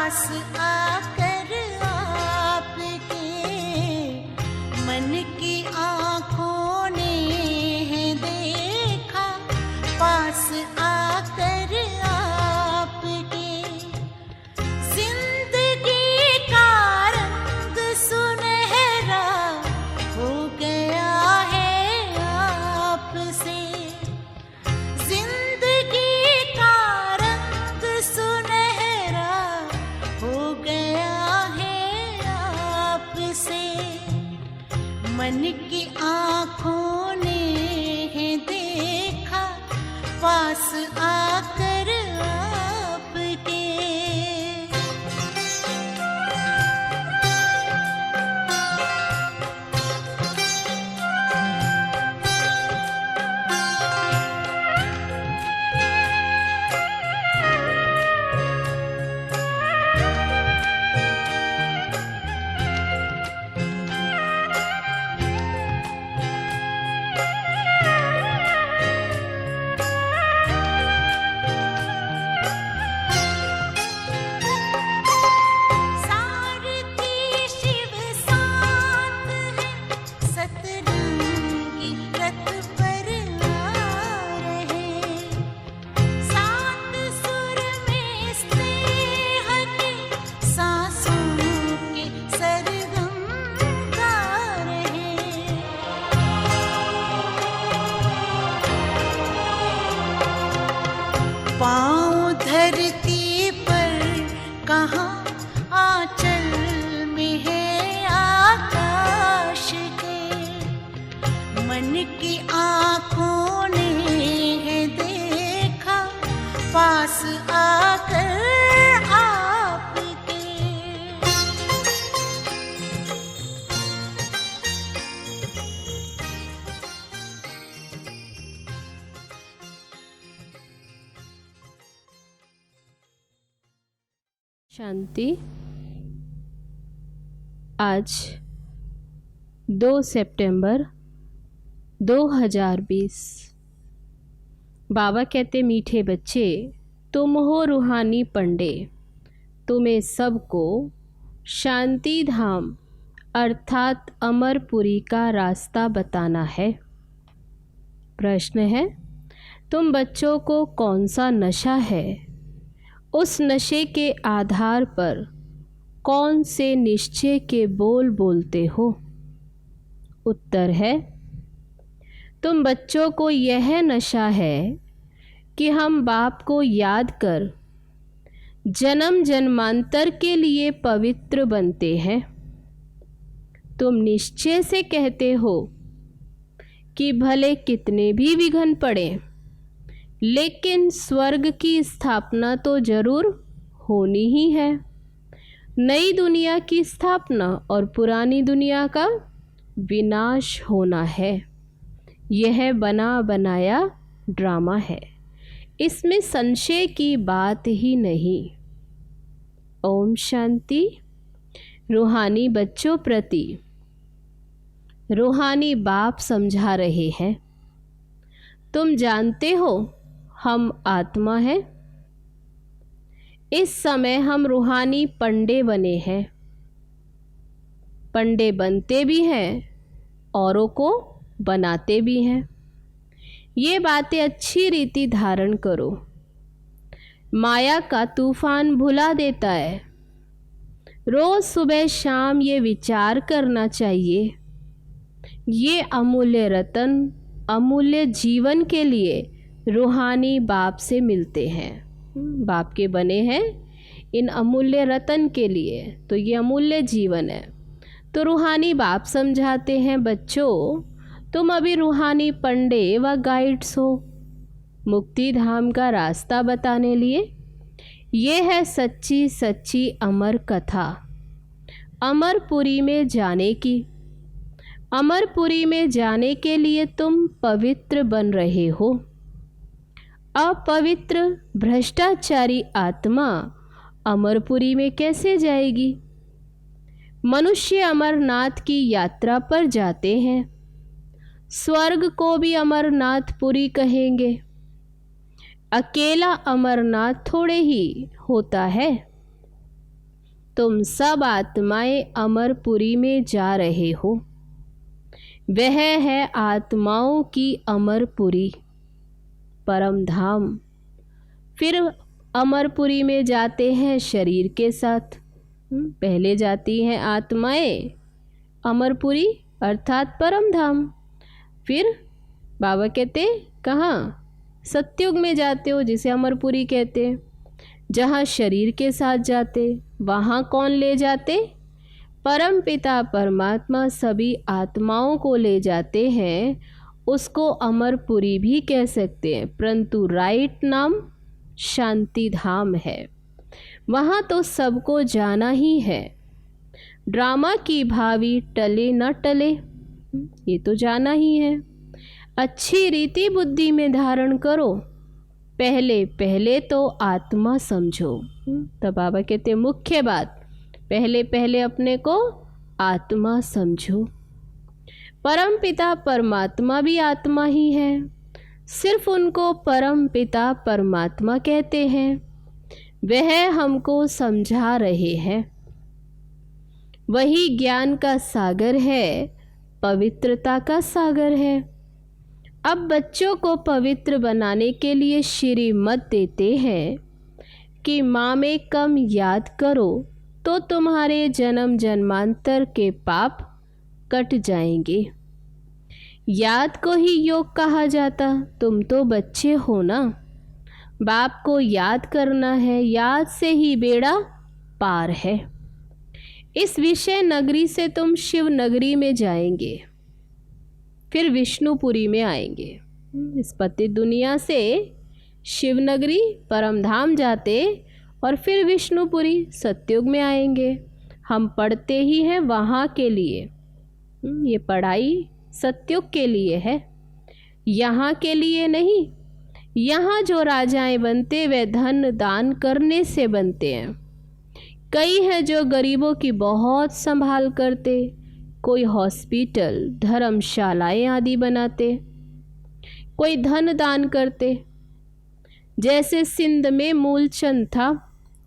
पास आकर आपके मन की आँखों ने है देखा, पास आकर आपके जिंदगी का रंग सुनहरा हो गया है आपसे, जिंदगी का रंग सुनहरा हो गया है आपसे। मन की आँखों ने है देखा, पास आकर आपके। सारथी शिव साथ है, सतरंगी रथ पर आ रहे, सात सुर में स्नेह के सांसों के सरगम गा रहे। पाँव धरती पर कहाँ, आंचल में है आकाश के, मन की आँखों ने है देखा, पास आकर आपके। शांति। आज 2 सितंबर 2020। बाबा कहते, मीठे बच्चे तुम हो रूहानी पंडे, तुम्हें सबको शांति धाम अर्थात अमरपुरी का रास्ता बताना है। प्रश्न है, तुम बच्चों को कौन सा नशा है, उस नशे के आधार पर कौन से निश्चय के बोल बोलते हो? उत्तर है, तुम बच्चों को यह नशा है कि हम बाप को याद कर जन्म जन्मांतर के लिए पवित्र बनते हैं। तुम निश्चय से कहते हो कि भले कितने भी विघ्न पड़े, लेकिन स्वर्ग की स्थापना तो जरूर होनी ही है। नई दुनिया की स्थापना और पुरानी दुनिया का विनाश होना है। यह बना बनाया ड्रामा है, इसमें संशय की बात ही नहीं। ओम शांति। रूहानी बच्चों प्रति रूहानी बाप समझा रहे हैं, तुम जानते हो हम आत्मा हैं। इस समय हम रूहानी पंडे बने हैं। पंडे बनते भी हैं, औरों को बनाते भी हैं। ये बातें अच्छी रीति धारण करो। माया का तूफान भुला देता है। रोज सुबह शाम ये विचार करना चाहिए, ये अमूल्य रतन अमूल्य जीवन के लिए रूहानी बाप से मिलते हैं। बाप के बने हैं इन अमूल्य रतन के लिए, तो ये अमूल्य जीवन है। तो रूहानी बाप समझाते हैं, बच्चों तुम अभी रूहानी पंडे व गाइड्स हो, मुक्ति धाम का रास्ता बताने लिए। ये है सच्ची सच्ची अमर कथा अमरपुरी में जाने की। अमरपुरी में जाने के लिए तुम पवित्र बन रहे हो। अपवित्र भ्रष्टाचारी आत्मा अमरपुरी में कैसे जाएगी? मनुष्य अमरनाथ की यात्रा पर जाते हैं। स्वर्ग को भी अमरनाथपुरी कहेंगे। अकेला अमरनाथ थोड़े ही होता है। तुम सब आत्माएं अमरपुरी में जा रहे हो। वह है आत्माओं की अमरपुरी, परम धाम। फिर अमरपुरी में जाते हैं शरीर के साथ। पहले जाती हैं आत्माएं अमरपुरी अर्थात परम धाम। फिर बाबा कहते कहाँ? सत्युग में जाते हो, जिसे अमरपुरी कहते हैं, जहाँ शरीर के साथ जाते। वहाँ कौन ले जाते? परम पिता परमात्मा सभी आत्माओं को ले जाते हैं। उसको अमरपुरी भी कह सकते हैं, परंतु राइट नाम शांति धाम है। वहाँ तो सबको जाना ही है। ड्रामा की भावी टले न टले, ये तो जाना ही है। अच्छी रीति बुद्धि में धारण करो, पहले पहले तो आत्मा समझो। तब बाबा कहते मुख्य बात, पहले पहले अपने को आत्मा समझो। परम पिता परमात्मा भी आत्मा ही है, सिर्फ उनको परम पिता परमात्मा कहते हैं। वह हमको समझा रहे हैं। वही ज्ञान का सागर है, पवित्रता का सागर है। अब बच्चों को पवित्र बनाने के लिए श्रीमत देते हैं कि माँ में कम याद करो तो तुम्हारे जन्म जन्मांतर के पाप कट जाएंगे। याद को ही योग कहा जाता। तुम तो बच्चे हो ना, बाप को याद करना है, याद से ही बेड़ा पार है। इस विषय नगरी से तुम शिव नगरी में जाएंगे, फिर विष्णुपुरी में आएंगे। इस पति दुनिया से शिव नगरी परम धाम जाते और फिर विष्णुपुरी सत्युग में आएंगे। हम पढ़ते ही हैं वहाँ के लिए। ये पढ़ाई सत्युग के लिए है, यहाँ के लिए नहीं। यहाँ जो राजाएं बनते वे धन दान करने से बनते हैं। कई हैं जो गरीबों की बहुत संभाल करते, कोई हॉस्पिटल धर्मशालाएं आदि बनाते, कोई धन दान करते। जैसे सिंध में मूलचंद था,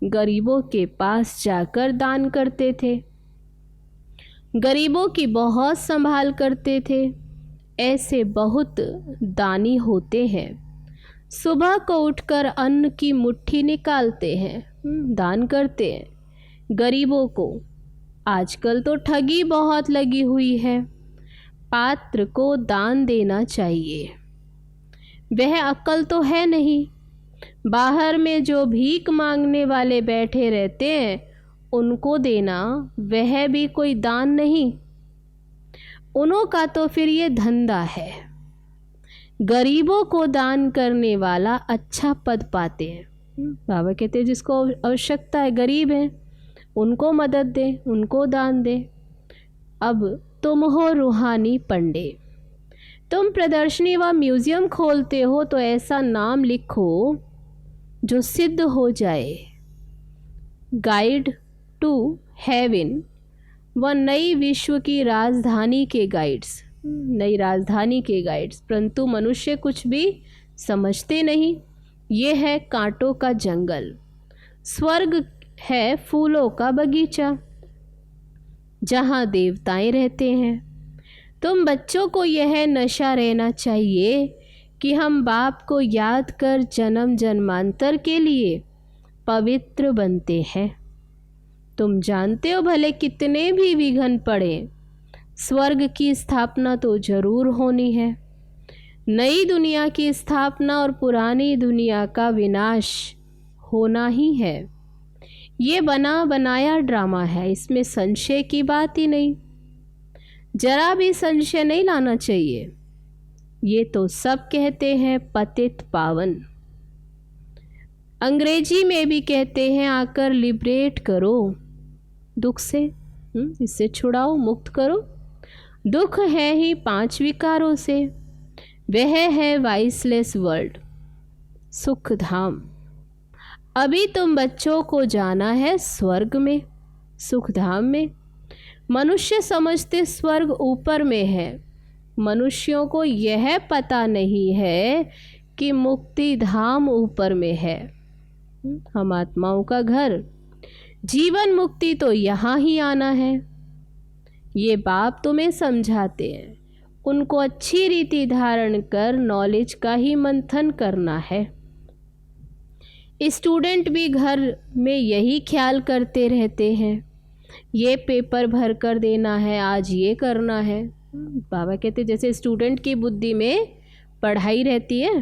गरीबों के पास जाकर दान करते थे, गरीबों की बहुत संभाल करते थे। ऐसे बहुत दानी होते हैं। सुबह को उठकर अन्न की मुट्ठी निकालते हैं, दान करते हैं गरीबों को। आजकल तो ठगी बहुत लगी हुई है। पात्र को दान देना चाहिए। वह अक्ल तो है नहीं। बाहर में जो भीख मांगने वाले बैठे रहते हैं उनको देना, वह भी कोई दान नहीं। उन्हों का तो फिर ये धंधा है। गरीबों को दान करने वाला अच्छा पद पाते हैं। बाबा कहते हैं जिसको आवश्यकता है, गरीब है, उनको मदद दे, उनको दान दे। अब तुम हो रूहानी पंडे, तुम प्रदर्शनी व म्यूज़ियम खोलते हो तो ऐसा नाम लिखो जो सिद्ध हो जाए। गाइड टू हेवन व नई विश्व की राजधानी के गाइड्स, नई राजधानी के गाइड्स। परंतु मनुष्य कुछ भी समझते नहीं। ये है कांटों का जंगल, स्वर्ग है फूलों का बगीचा, जहाँ देवताएं रहते हैं। तुम बच्चों को यह नशा रहना चाहिए कि हम बाप को याद कर जन्म जन्मांतर के लिए पवित्र बनते हैं। तुम जानते हो भले कितने भी विघ्न पड़े, स्वर्ग की स्थापना तो जरूर होनी है। नई दुनिया की स्थापना और पुरानी दुनिया का विनाश होना ही है। ये बना बनाया ड्रामा है, इसमें संशय की बात ही नहीं। जरा भी संशय नहीं लाना चाहिए। ये तो सब कहते हैं पतित पावन। अंग्रेजी में भी कहते हैं आकर लिबरेट करो दुख से, इससे छुड़ाओ, मुक्त करो। दुख है ही 5 विकारों से, वह है वाइसलेस वर्ल्ड, सुख धाम। अभी तुम बच्चों को जाना है स्वर्ग में, सुख धाम में। मनुष्य समझते स्वर्ग ऊपर में है। मनुष्यों को यह पता नहीं है कि मुक्ति धाम ऊपर में है। हम आत्माओं का घर, जीवन मुक्ति तो यहाँ ही आना है। ये बाप तुम्हें समझाते हैं, उनको अच्छी रीति धारण कर नॉलेज का ही मंथन करना है। स्टूडेंट भी घर में यही ख्याल करते रहते हैं, ये पेपर भर कर देना है, आज ये करना है। बाबा कहते जैसे स्टूडेंट की बुद्धि में पढ़ाई रहती है,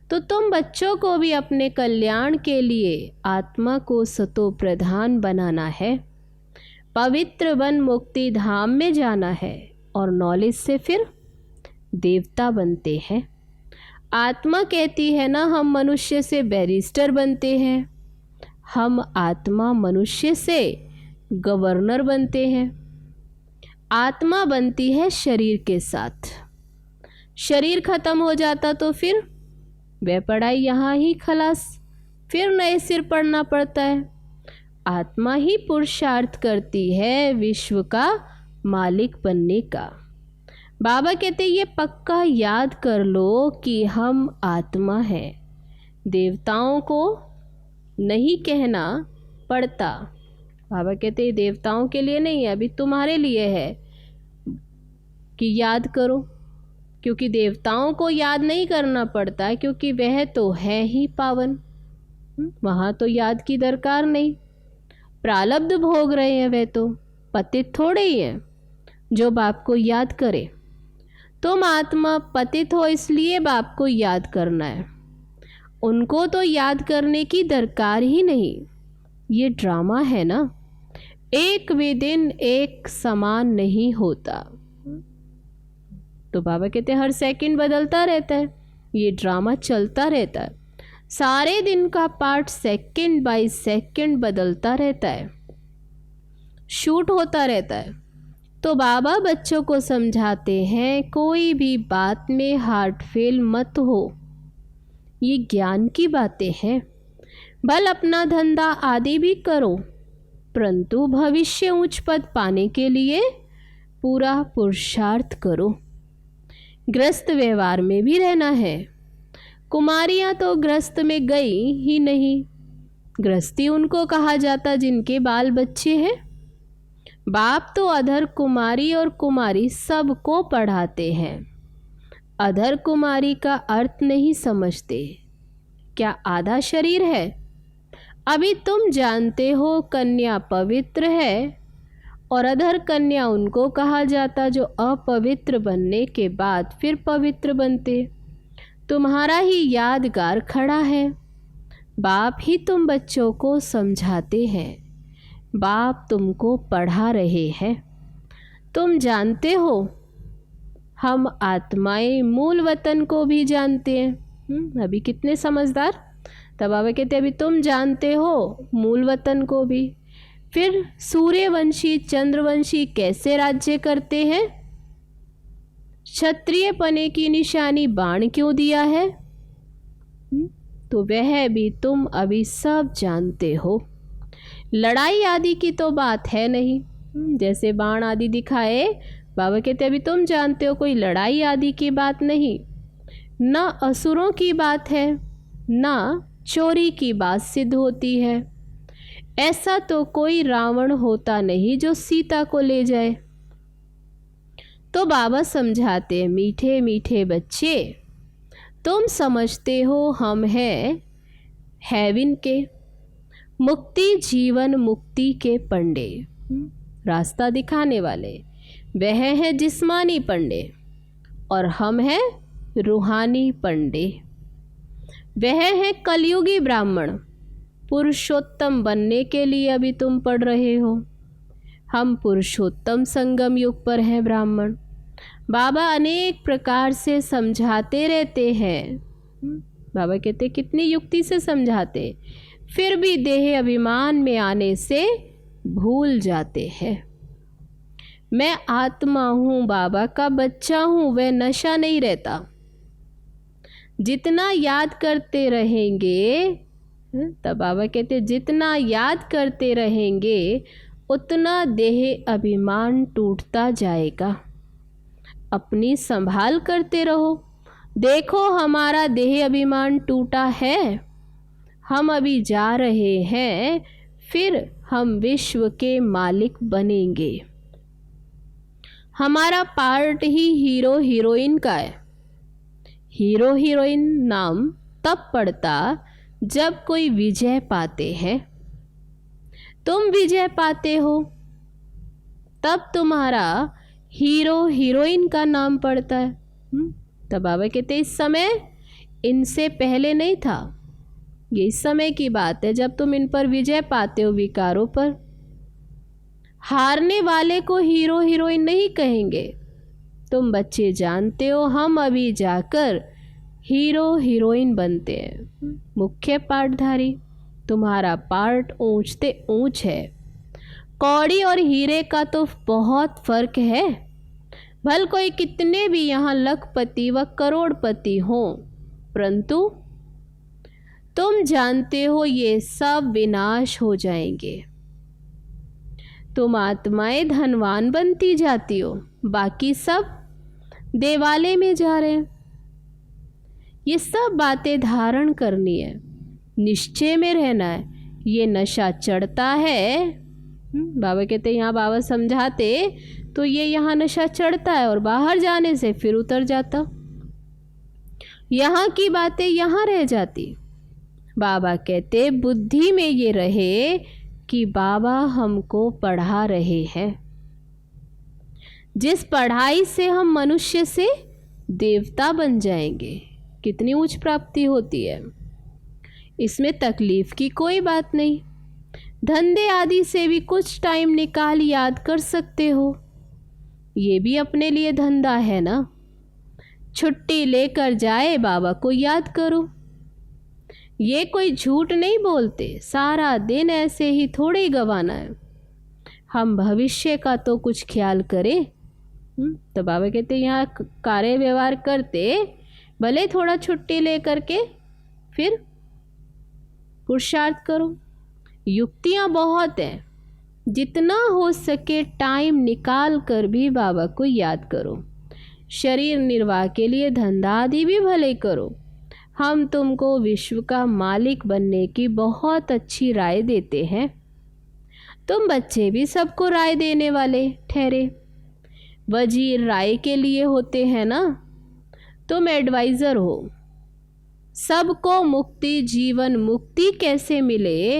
तो तुम बच्चों को भी अपने कल्याण के लिए आत्मा को सतो प्रधान बनाना है, पवित्र वन मुक्ति धाम में जाना है और नॉलेज से फिर देवता बनते हैं। आत्मा कहती है ना, हम मनुष्य से बैरिस्टर बनते हैं, हम आत्मा मनुष्य से गवर्नर बनते हैं। आत्मा बनती है शरीर के साथ, शरीर खत्म हो जाता तो फिर वह पढ़ाई यहाँ ही खलास, फिर नए सिर पढ़ना पड़ता है। आत्मा ही पुरुषार्थ करती है विश्व का मालिक बनने का। बाबा कहते ये पक्का याद कर लो कि हम आत्मा हैं, देवताओं को नहीं कहना पड़ता। बाबा कहते ये देवताओं के लिए नहीं है, अभी तुम्हारे लिए है कि याद करो, क्योंकि देवताओं को याद नहीं करना पड़ता, क्योंकि वह तो है ही पावन, वहाँ तो याद की दरकार नहीं। प्रारब्ध भोग रहे हैं, वह तो पतित थोड़े ही हैं जो बाप को याद करे। तुम आत्मा पतित हो, इसलिए बाप को याद करना है, उनको तो याद करने की दरकार ही नहीं। ये ड्रामा है ना, एक भी दिन एक समान नहीं होता। तो बाबा कहते हर सेकंड बदलता रहता है, ये ड्रामा चलता रहता है, सारे दिन का पार्ट सेकंड बाय सेकंड बदलता रहता है, शूट होता रहता है। तो बाबा बच्चों को समझाते हैं कोई भी बात में हार्ट फेल मत हो, ये ज्ञान की बातें हैं। भल अपना धंधा आदि भी करो, परंतु भविष्य उच्च पद पाने के लिए पूरा पुरुषार्थ करो। ग्रस्त व्यवहार में भी रहना है। कुमारियाँ तो ग्रस्त में गई ही नहीं, गृहस्थी उनको कहा जाता जिनके बाल बच्चे हैं। बाप तो अधर कुमारी और कुमारी सबको पढ़ाते हैं, अधर कुमारी का अर्थ नहीं समझते। क्या आधा शरीर है? अभी तुम जानते हो कन्या पवित्र है, और अधर कन्या उनको कहा जाता जो अपवित्र बनने के बाद फिर पवित्र बनते। तुम्हारा ही यादगार खड़ा है, बाप ही तुम बच्चों को समझाते हैं, बाप तुमको पढ़ा रहे हैं। तुम जानते हो हम आत्माएं मूल वतन को भी जानते हैं। अभी कितने समझदार। तब बाबा कहते अभी तुम जानते हो मूल वतन को भी। फिर सूर्यवंशी चंद्रवंशी कैसे राज्य करते हैं? क्षत्रिय पने की निशानी बाण क्यों दिया है? तो वह भी तुम अभी सब जानते हो। लड़ाई आदि की तो बात है नहीं, जैसे बाण आदि दिखाए। बाबा कहते अभी तुम जानते हो कोई लड़ाई आदि की बात नहीं, ना असुरों की बात है, ना चोरी की बात सिद्ध होती है। ऐसा तो कोई रावण होता नहीं जो सीता को ले जाए। तो बाबा समझाते मीठे मीठे बच्चे, तुम समझते हो हम हैं हेवन के, मुक्ति जीवन मुक्ति के पंडे, रास्ता दिखाने वाले। वह है जिस्मानी पंडे और हम हैं रूहानी पंडे। वह है कलयुगी ब्राह्मण, पुरुषोत्तम बनने के लिए अभी तुम पढ़ रहे हो। हम पुरुषोत्तम संगम युग पर हैं ब्राह्मण। बाबा अनेक प्रकार से समझाते रहते हैं। बाबा कहते कितनी युक्ति से समझाते, फिर भी देह अभिमान में आने से भूल जाते हैं। मैं आत्मा हूँ, बाबा का बच्चा हूँ, वह नशा नहीं रहता। जितना याद करते रहेंगे, तब बाबा कहते जितना याद करते रहेंगे उतना देह अभिमान टूटता जाएगा। अपनी संभाल करते रहो। देखो हमारा देह अभिमान टूटा है, हम अभी जा रहे हैं फिर हम विश्व के मालिक बनेंगे। हमारा पार्ट ही हीरो हीरोइन का है। हीरो हीरोइन नाम तब पड़ता जब कोई विजय पाते हैं। तुम विजय पाते हो तब तुम्हारा हीरो हीरोइन का नाम पड़ता है। तब बाबा कहते इस समय इनसे पहले नहीं था, ये इस समय की बात है जब तुम इन पर विजय पाते हो विकारों पर। हारने वाले को हीरो हीरोइन नहीं कहेंगे। तुम बच्चे जानते हो हम अभी जाकर हीरो हीरोइन बनते हैं। मुख्य पाठधारी, तुम्हारा पार्ट ऊंचते ऊंच है। कौड़ी और हीरे का तो बहुत फर्क है। भल कोई कितने भी यहाँ लखपति व करोड़पति हों, परंतु तुम जानते हो ये सब विनाश हो जाएंगे। तुम आत्माएं धनवान बनती जाती हो, बाकी सब देवालय में जा रहे हैं। ये सब बातें धारण करनी है, निश्चय में रहना है। ये नशा चढ़ता है। बाबा कहते यहाँ बाबा समझाते तो ये यहाँ नशा चढ़ता है और बाहर जाने से फिर उतर जाता। यहाँ की बातें यहाँ रह जाती। बाबा कहते बुद्धि में ये रहे कि बाबा हमको पढ़ा रहे हैं। जिस पढ़ाई से हम मनुष्य से देवता बन जाएंगे, कितनी उच्च प्राप्ति होती है। इसमें तकलीफ की कोई बात नहीं। धंधे आदि से भी कुछ टाइम निकाल याद कर सकते हो। ये भी अपने लिए धंधा है ना। छुट्टी लेकर जाए बाबा को याद करो। ये कोई झूठ नहीं बोलते। सारा दिन ऐसे ही थोड़े ही गंवाना है। हम भविष्य का तो कुछ ख्याल करें। तो बाबा कहते यहाँ कार्य व्यवहार करते, भले थोड़ा छुट्टी ले करके फिर पुरुषार्थ करो। युक्तियाँ बहुत हैं। जितना हो सके टाइम निकाल कर भी बाबा को याद करो। शरीर निर्वाह के लिए धंधा आदि भी भले करो। हम तुमको विश्व का मालिक बनने की बहुत अच्छी राय देते हैं। तुम बच्चे भी सबको राय देने वाले ठहरे। वजीर राय के लिए होते हैं ना, तुम एडवाइज़र हो। सबको मुक्ति, जीवन मुक्ति कैसे मिले,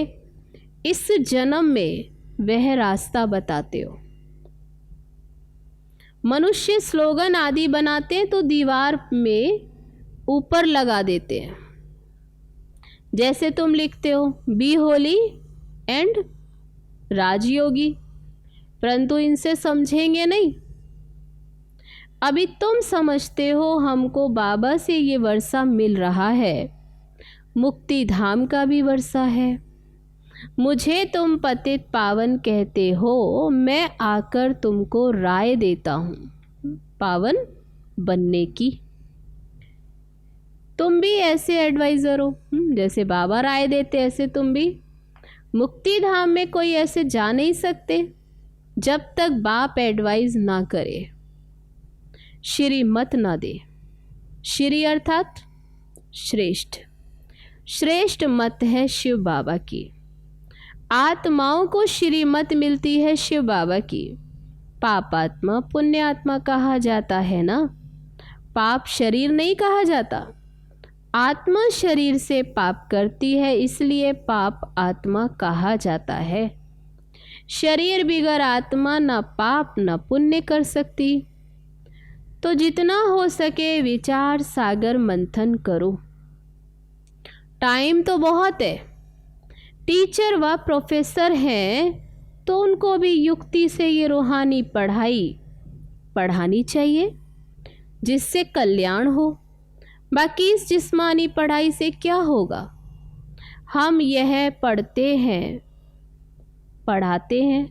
इस जन्म में वह रास्ता बताते हो। मनुष्य स्लोगन आदि बनाते हैं तो दीवार में ऊपर लगा देते हैं। जैसे तुम लिखते हो बी होली एंड राजयोगी, परंतु इनसे समझेंगे नहीं। अभी तुम समझते हो हमको बाबा से ये वर्षा मिल रहा है, मुक्ति धाम का भी वर्षा है। मुझे तुम पतित पावन कहते हो, मैं आकर तुमको राय देता हूँ पावन बनने की। तुम भी ऐसे एडवाइज़र हो, जैसे बाबा राय देते ऐसे तुम भी। मुक्ति धाम में कोई ऐसे जा नहीं सकते जब तक बाप एडवाइज ना करे, श्री मत ना दे। श्री अर्थात श्रेष्ठ, श्रेष्ठ मत है शिव बाबा की। आत्माओं को श्रीमत मिलती है शिव बाबा की। पापात्मा पुण्यात्मा कहा जाता है ना, पाप शरीर नहीं कहा जाता। आत्मा शरीर से पाप करती है, इसलिए पाप आत्मा कहा जाता है। शरीर बिगर आत्मा न पाप न पुण्य कर सकती। तो जितना हो सके विचार सागर मंथन करो। टाइम तो बहुत है। टीचर व प्रोफेसर हैं तो उनको भी युक्ति से ये रूहानी पढ़ाई पढ़ानी चाहिए जिससे कल्याण हो। बाकी इस जिस्मानी पढ़ाई से क्या होगा। हम यह पढ़ते हैं पढ़ाते हैं,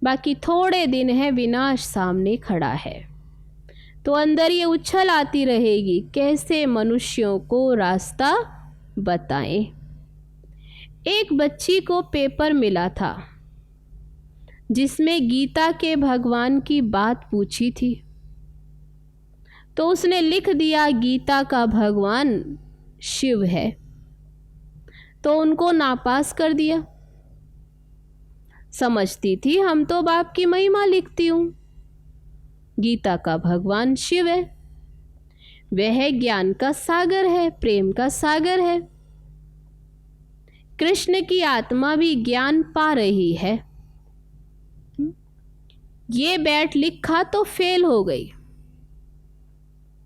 बाकी थोड़े दिन है विनाश सामने खड़ा है। तो अंदर ये उछल आती रहेगी, कैसे मनुष्यों को रास्ता बताएं। एक बच्ची को पेपर मिला था जिसमें गीता के भगवान की बात पूछी थी, तो उसने लिख दिया गीता का भगवान शिव है, तो उनको नापास कर दिया। समझती थी हम तो बाप की महिमा लिखती हूँ। गीता का भगवान शिव है, वह ज्ञान का सागर है, प्रेम का सागर है। कृष्ण की आत्मा भी ज्ञान पा रही है। ये बैठ लिखा तो फेल हो गई।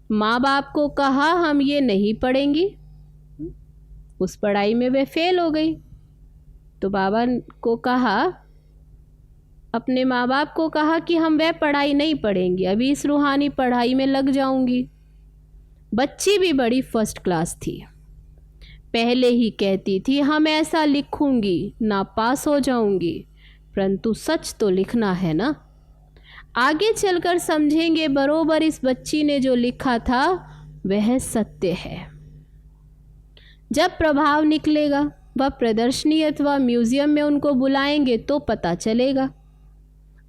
माँ बाप को कहा हम ये नहीं पढ़ेंगी, उस पढ़ाई में वे फेल हो गई। तो बाबा को कहा, अपने माँ बाप को कहा कि हम वह पढ़ाई नहीं पढ़ेंगी, अभी इस रूहानी पढ़ाई में लग जाऊंगी। बच्ची भी बड़ी फर्स्ट क्लास थी, पहले ही कहती थी हम ऐसा लिखूंगी ना पास हो जाऊंगी, परंतु सच तो लिखना है ना। आगे चलकर समझेंगे बरोबर इस बच्ची ने जो लिखा था वह सत्य है। जब प्रभाव निकलेगा, वह प्रदर्शनी अथवा म्यूजियम में उनको बुलाएंगे तो पता चलेगा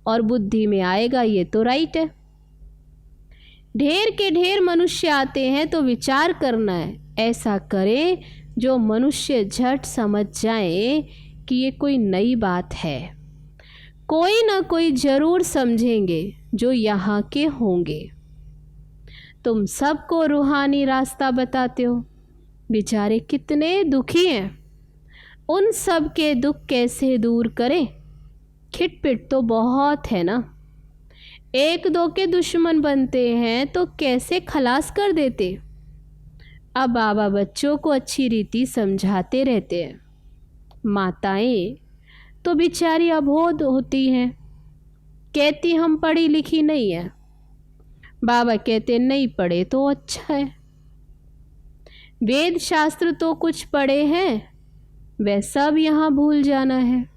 और बुद्धि में आएगा ये तो राइट है। ढेर के ढेर मनुष्य आते हैं तो विचार करना है, ऐसा करें जो मनुष्य झट समझ जाए कि ये कोई नई बात है। कोई ना कोई जरूर समझेंगे जो यहाँ के होंगे। तुम सबको रूहानी रास्ता बताते हो, बेचारे कितने दुखी हैं, उन सब के दुख कैसे दूर करें? खिटपिट तो बहुत है ना। एक दो के दुश्मन बनते हैं तो कैसे खलास कर देते। अब बाबा बच्चों को अच्छी रीति समझाते रहते हैं। माताएं तो बेचारी अबोध होती हैं, कहती हम पढ़ी लिखी नहीं है। बाबा कहते नहीं पढ़े तो अच्छा है, वेद शास्त्र तो कुछ पढ़े हैं, वह सब यहाँ भूल जाना है।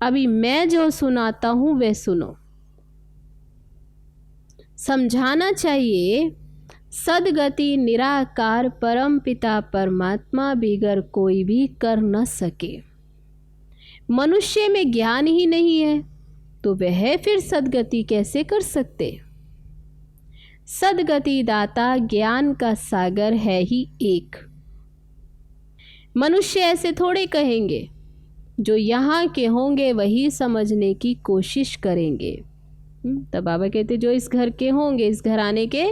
अभी मैं जो सुनाता हूँ वह सुनो। समझाना चाहिए सदगति निराकार परम पिता परमात्मा बिगर कोई भी कर न सके। मनुष्य में ज्ञान ही नहीं है तो वह फिर सदगति कैसे कर सकते? सदगति दाता ज्ञान का सागर है ही एक। मनुष्य ऐसे थोड़े कहेंगे, जो यहाँ के होंगे वही समझने की कोशिश करेंगे। तब बाबा कहते जो इस घर के होंगे, इस घराने के,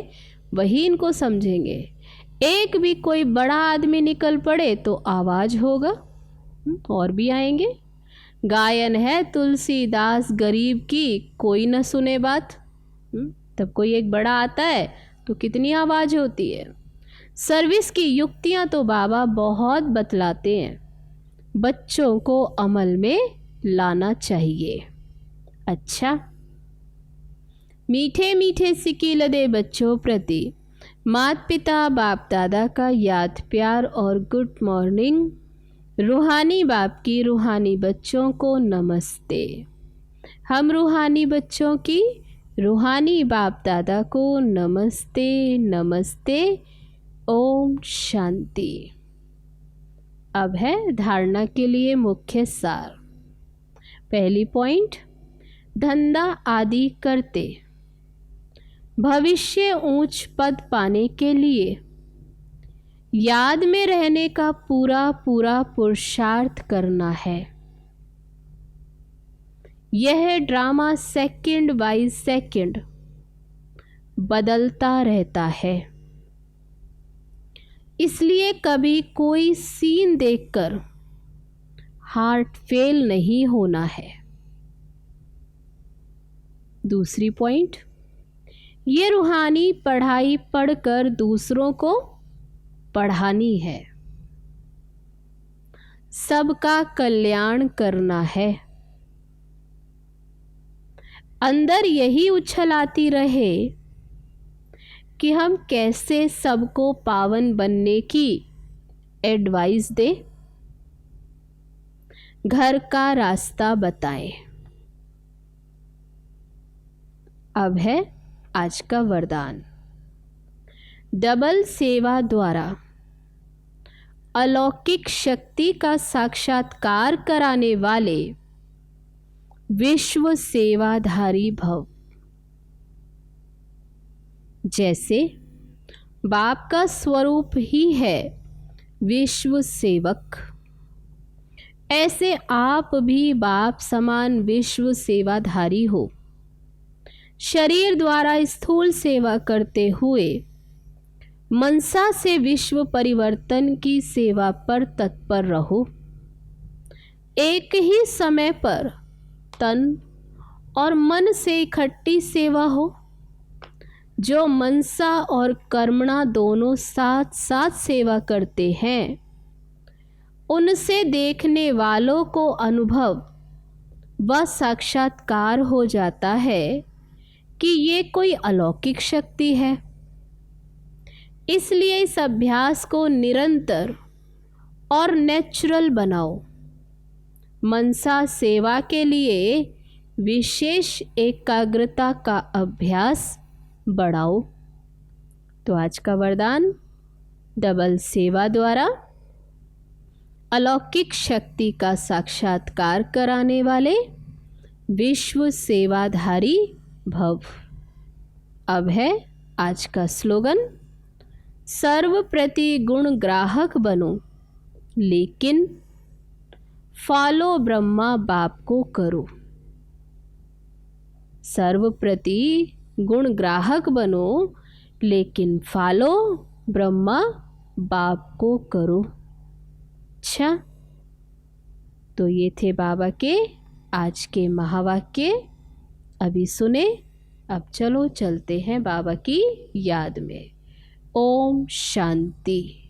वही इनको समझेंगे। एक भी कोई बड़ा आदमी निकल पड़े तो आवाज होगा, और भी आएंगे। गायन है तुलसीदास गरीब की, कोई न सुने बात। तब कोई एक बड़ा आता है तो कितनी आवाज होती है। सर्विस की युक्तियां तो बाबा बहुत बतलाते हैं, बच्चों को अमल में लाना चाहिए। अच्छा, मीठे मीठे सिकील दे बच्चों प्रति माता पिता बाप दादा का याद प्यार और गुड मॉर्निंग। रूहानी बाप की रूहानी बच्चों को नमस्ते। हम रूहानी बच्चों की रूहानी बाप दादा को नमस्ते नमस्ते। ओम शांति। अब है धारणा के लिए मुख्य सार। पहली पॉइंट, धंधा आदि करते भविष्य ऊंच पद पाने के लिए याद में रहने का पूरा पूरा पुरुषार्थ करना है। यह ड्रामा सेकंड बाय सेकंड बदलता रहता है, इसलिए कभी कोई सीन देखकर हार्ट फेल नहीं होना है। दूसरी पॉइंट, ये रूहानी पढ़ाई पढ़कर दूसरों को पढ़ानी है, सबका कल्याण करना है। अंदर यही उछल आती रहे कि हम कैसे सबको पावन बनने की एडवाइस दें, घर का रास्ता बताएं। अब है आज का वरदान। डबल सेवा द्वारा अलौकिक शक्ति का साक्षात्कार कराने वाले विश्व सेवाधारी भव। जैसे बाप का स्वरूप ही है विश्व सेवक, ऐसे आप भी बाप समान विश्व सेवाधारी हो। शरीर द्वारा स्थूल सेवा करते हुए मनसा से विश्व परिवर्तन की सेवा पर तत्पर रहो। एक ही समय पर तन और मन से इकट्ठी सेवा हो। जो मनसा और कर्मणा दोनों साथ साथ सेवा करते हैं, उनसे देखने वालों को अनुभव व साक्षात्कार हो जाता है कि ये कोई अलौकिक शक्ति है। इसलिए इस अभ्यास को निरंतर और नेचुरल बनाओ। मनसा सेवा के लिए विशेष एकाग्रता का अभ्यास बढ़ाओ। तो आज का वरदान, डबल सेवा द्वारा अलौकिक शक्ति का साक्षात्कार कराने वाले विश्व सेवाधारी भव। अब है आज का स्लोगन, सर्व प्रति गुण ग्राहक बनो, लेकिन फॉलो ब्रह्मा बाप को करो। सर्व प्रति गुण ग्राहक बनो, लेकिन फॉलो ब्रह्मा बाप को करो। अच्छा, तो ये थे बाबा के आज के महावाक्य। अभी सुने, अब चलो चलते हैं बाबा की याद में। ओम शांति।